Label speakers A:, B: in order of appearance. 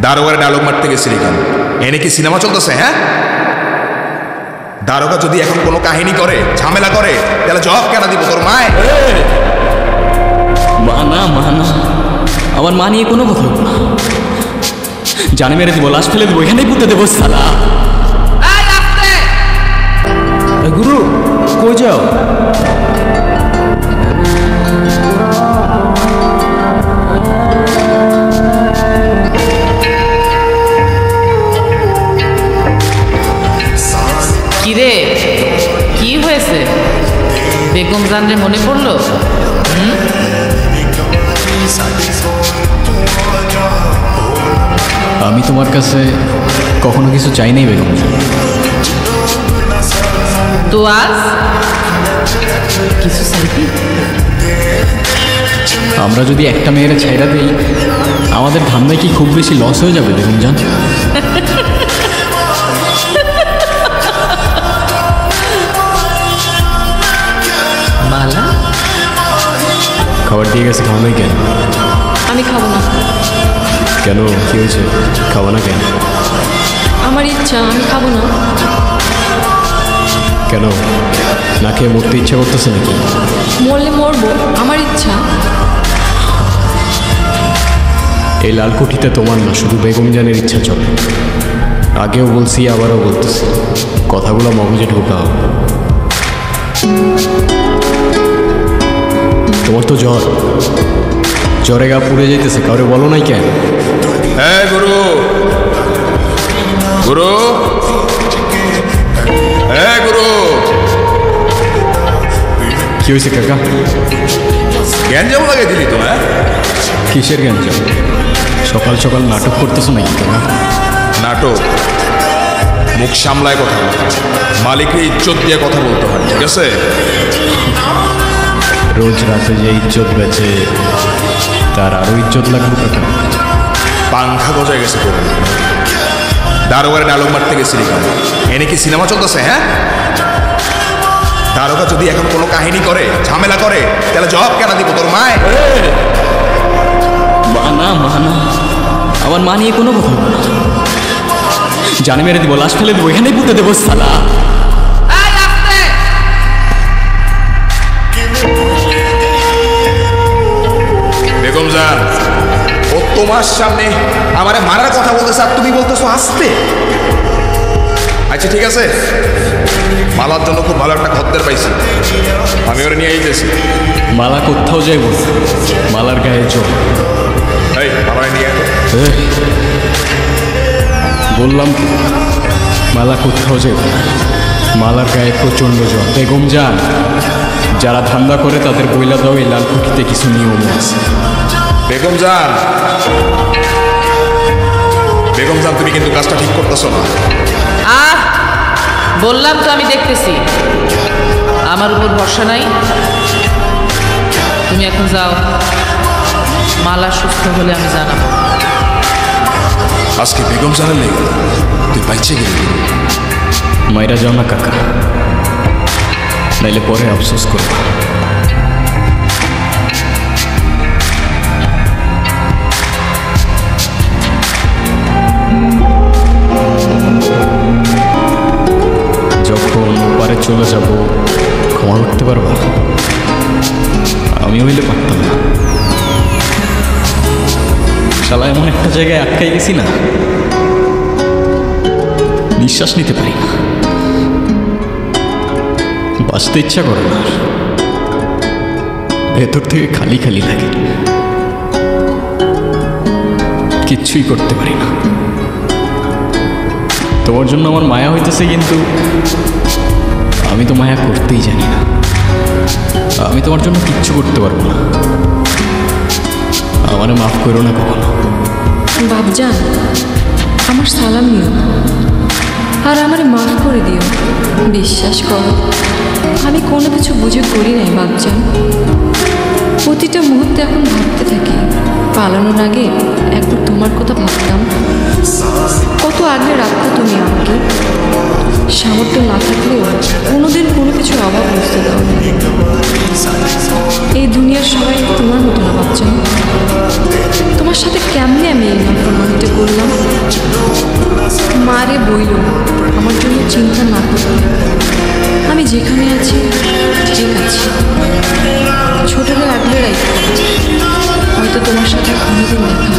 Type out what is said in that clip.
A: দারোগার dialogue মারতে গেছিলি কেন? এনে কি সিনেমা চলতেছে? হ্যাঁ, দারোগা যদি এখন কোনো কাহিনী করে, ঝামেলা করে, তাহলে জবাব কেন দিব তোর মায়?
B: মানা মানা, আমার মা নিয়ে কোনো কথা বলবো না। জানে মেরে দিব, লাশ ফেলে দেবো, এখানেই পুঁতে দেবো সালা। গুরু কই যাও?
C: কিরে, কি হয়েছে? বেগম জানরে মনে পড়লো?
B: আমি তোমার কাছে কখনো কিছু চাই নাই বেগম।
C: তো আজ কিছু চাইবি?
B: আমরা যদি একটা মেয়ের ছাইরা দিই, আমাদের ধান্দায় কি খুব বেশি লস হয়ে যাবে বেগম জান?
C: মালা
B: খাবার দিয়ে গেছে, খাওয়া নাই কেন?
D: আমি খাবো না।
B: কেন, কি হয়েছে? খাওয়া না কেন?
D: আমার ইচ্ছা, আমি খাবো না।
B: কেন, না খেয়ে মরতে ইচ্ছা করতেছে নাকি?
D: মরলে মরবো, আমার ইচ্ছা।
B: এই লালকুঠিতে তোমার না, শুধু বেগম জানের ইচ্ছা চলে। আগেও বলছি, আবারও বলতেছি, কথাগুলো মগজে ঢোকাও। তোমার তো জ্বর, জ্বরে গা পুড়ে যেতেছে, কাউরে বলো নাই কেন?
A: হ্যাঁ গুরু, গুরু, হ্যাঁ গুরু।
B: কি হয়েছে কাকা?
A: গ্যাঞ্জাম লাগাই দিলি তো? হ্যাঁ,
B: কিসের গ্যাঞ্জাম? সকাল সকাল নাটক করতেছো নাকি কাকা?
A: নাটক? মুখ সামলায় কথা বল, মালিককে ইজ্জত দিয়ে কথা বলতে হয়, ঠিক আছে?
B: রোজ রাতে যে ইজ্জত বেচে, তার আরো ইজ্জত লাগবে কাকা।
A: পাংখা গজায় গেছে তোর। দারোগার ডায়লগ মারতে গেছিলি কেন? এনে কি সিনেমা চলতেছে? হ্যাঁ, দারোগা যদি এখন কোনো কাহিনী করে, ঝামেলা করে, তাহলে জবাব কেন দিব তোর মায়?
B: মানা মানা, আমার মা নিয়ে কোনো কথা বলবো না। জানে মেরে দিব, লাশ ফেলে দেবো, এখানেই পুঁতে দেবো সালা।
A: বেগম জান, ও তোমার সামনে আমারে মারার কথা বলতেছে, আর তুমি বলতেছো আসতে। আচ্ছা ঠিক আছে, মালার জন্য খুব ভালো একটা খদ্দের পাইছি, আমি ওরা নিয়ে যেতেছি।
B: মালা কোথাও যাই বল, মালার গায়ে চল।
A: এই মালায় নিয়ে আয়।
B: বললাম তো, মালা কোথাও যাই বল, মালার গায়ে প্রচণ্ড জ্বর। বেগম জান, যারা ধান্দা করে তাদের বইলা দাও, এই লালকুঠিতে কিছু নিয়ম আছে।
A: বেগম জান, বেগম জান, তুমি কিন্তু কাজটা ঠিক করতেছো না।
C: বললাম তো আমি দেখতেছি, আমার উপর ভরসা নাই। তুমি এখন যাও, মালা সুস্থ হলে আমি জানাবো।
A: আজকে বেগম জানের লেগে তুই বাইচে গেলি।
B: মাইরা যাও না কাকা, নাইলে পরে আফসোস করবা। যখন পারে চলে যাব, ক্ষমা করতে পারবা? আমি হইলে পারতাম না। শালা এমন একটা জায়গায় আটকাই গেছি না, নিঃশ্বাস নিতে পারি না, বাঁচতে ইচ্ছা করে না, ভেতর থেকে খালি খালি লাগে, কিচ্ছুই করতে পারি না। তোমার জন্য আমার মায়া হইতেছে, কিন্তু আমি তো মায়া করতেই জানি না। আমি তোমার জন্য কিচ্ছু করতে পারবো না, আমারে মাফ করো না কখনো।
D: বাপজান, আমার সালাম নিও আর আমারে মাফ করে দিও। বিশ্বাস করো, আমি কোনো কিছু বুঝে করি নাই বাপজান। প্রতিটা মুহূর্তে এখন ভাবতে থাকি, পালানোর আগে একবার তোমার কথা ভাবতাম। কত আগে রাখতো তুমি আমাকে, সামর্থ্য না থাকলেও কোনোদিন কোনো কিছুর অভাব বুঝতে দাও না। এই দুনিয়ার সবাই তোমার মতো না বাচ্চা। তোমার সাথে কেমনে আমি এই নাফরমানিটা করলাম? আমি যেখানে আছি ঠিক আছি। ছোটদের আগলে রাখবো, হয়তো তোমার সাথে কোনোদিন দেখা